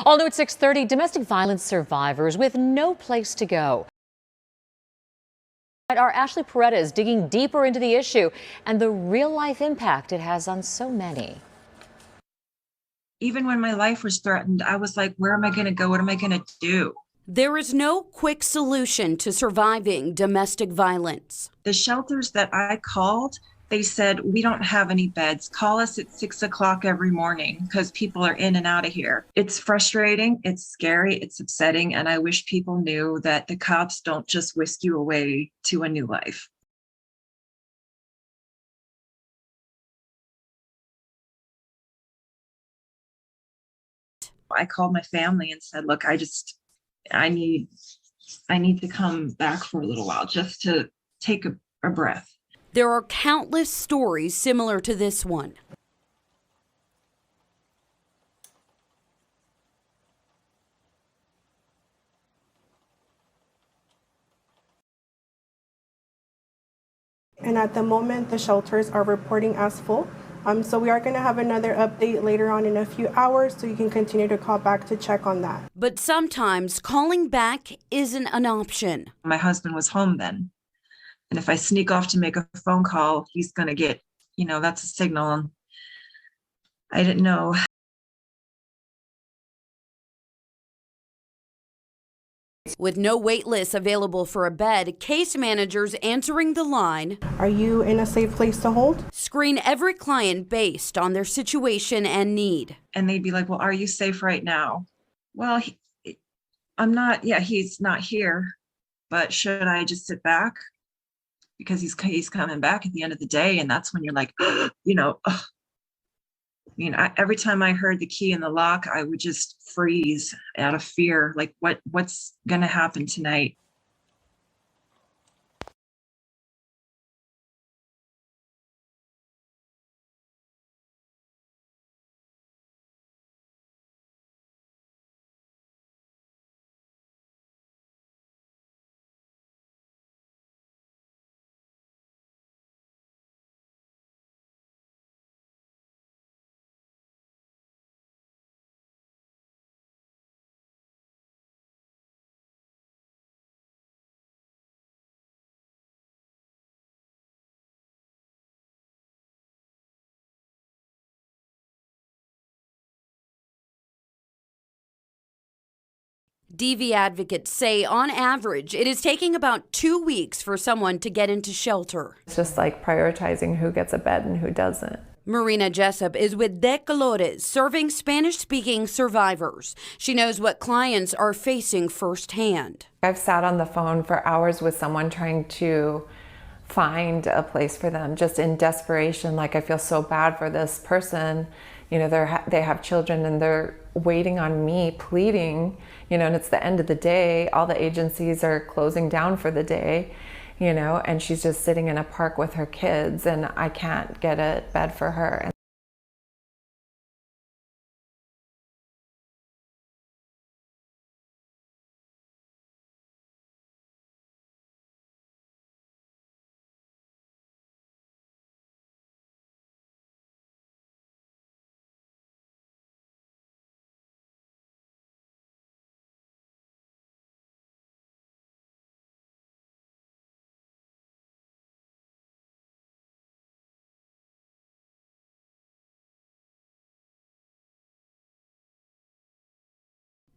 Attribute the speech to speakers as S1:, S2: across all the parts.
S1: All new at 6:30, domestic violence survivors with no place to go. Our Ashley Paredes digging deeper into the issue and the real-life impact it has on so many.
S2: Even when my life was threatened, I was like, where am I going to go? What am I going to do?
S3: There is no quick solution to surviving domestic violence.
S2: The shelters that I called, they said, we don't have any beds. Call us at 6 o'clock every morning because people are in and out of here. It's frustrating. It's scary. It's upsetting. And I wish people knew that the cops don't just whisk you away to a new life. I called my family and said, look, I need to come back for a little while just to take a breath.
S3: There are countless stories similar to this one.
S4: And at the moment, the shelters are reporting as full. So we are going to have another update later on in a few hours, so you can continue to call back to check on that.
S3: But sometimes calling back isn't an option.
S2: My husband was home then. And if I sneak off to make a phone call, he's going to get, that's a signal. I didn't know.
S3: With no wait list available for a bed, case managers answering the line.
S4: Are you in a safe place to hold?
S3: Screen every client based on their situation and need.
S2: And they'd be like, well, are you safe right now? Well, I'm not. Yeah, he's not here. But should I just sit back? Because he's coming back at the end of the day. And that's when you're like, every time I heard the key in the lock, I would just freeze out of fear. Like, what's going to happen tonight?
S3: DV advocates say on average, it is taking about 2 weeks for someone to get into shelter.
S5: It's just like prioritizing who gets a bed and who doesn't.
S3: Marina Jessup is with De Colores, serving Spanish-speaking survivors. She knows what clients are facing firsthand.
S5: I've sat on the phone for hours with someone trying to find a place for them, just in desperation. Like, I feel so bad for this person. They have children and they're waiting on me, pleading, and it's the end of the day. All the agencies are closing down for the day, and she's just sitting in a park with her kids, and I can't get a bed for her.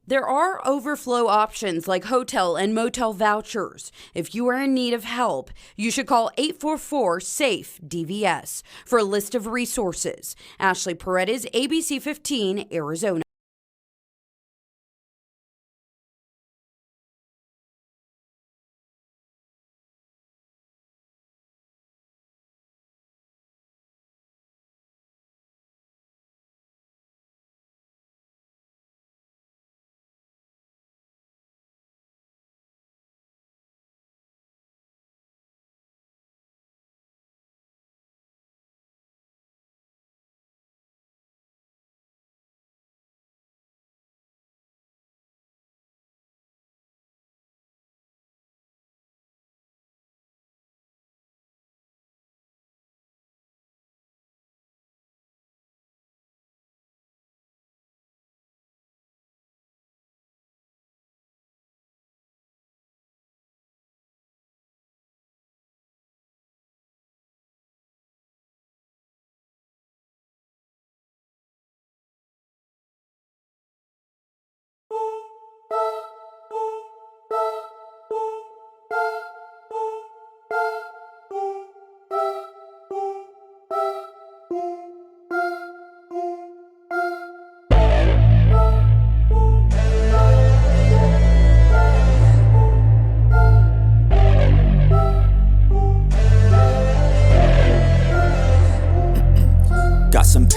S3: There are overflow options like hotel and motel vouchers. If you are in need of help, you should call 844-SAFE-DVS for a list of resources. Ashley Paredes, ABC 15, Arizona.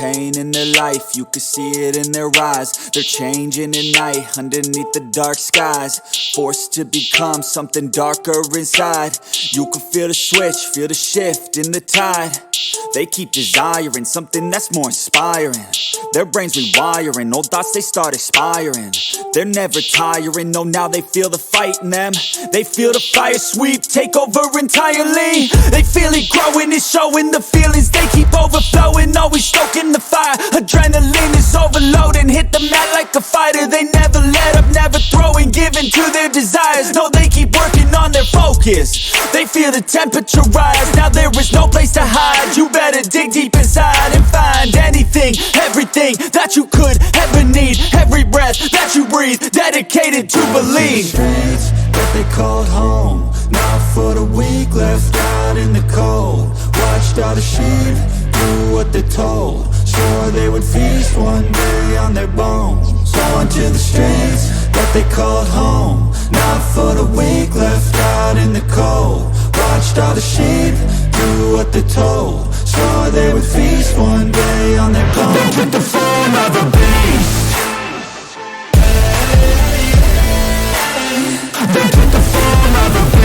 S6: pain in their life, you can see it in their eyes. They're changing at night, underneath the dark skies. Forced to become something darker inside. You can feel the switch, feel the shift in the tide. They keep desiring something that's more inspiring. Their brains rewiring, old thoughts they start expiring. They're never tiring, no, now they feel the fight in them. They feel the fire sweep, take over entirely. They feel it growing, it's showing the feelings. They keep overflowing, always stoking the fire. Adrenaline is overloading, hit the mat like a fighter. They never let up, never throwing, giving to their desires. No, they keep working on their focus. They feel the temperature rise, now there is no place to hide. You better dig deep inside and find anything, everything that you could ever need. Every breath that you breathe, dedicated to believe.
S7: Streets that they called home, not for the weak, left out in the cold. Watched all the sheep do what they're told, swore they would feast one day on their bones. Going to the streets that they called home, not for the weak, left out in the cold. Watched all the sheep do what they're told, swore they would feast one day on their bones. They took the form of a beast. They took the form of a beast.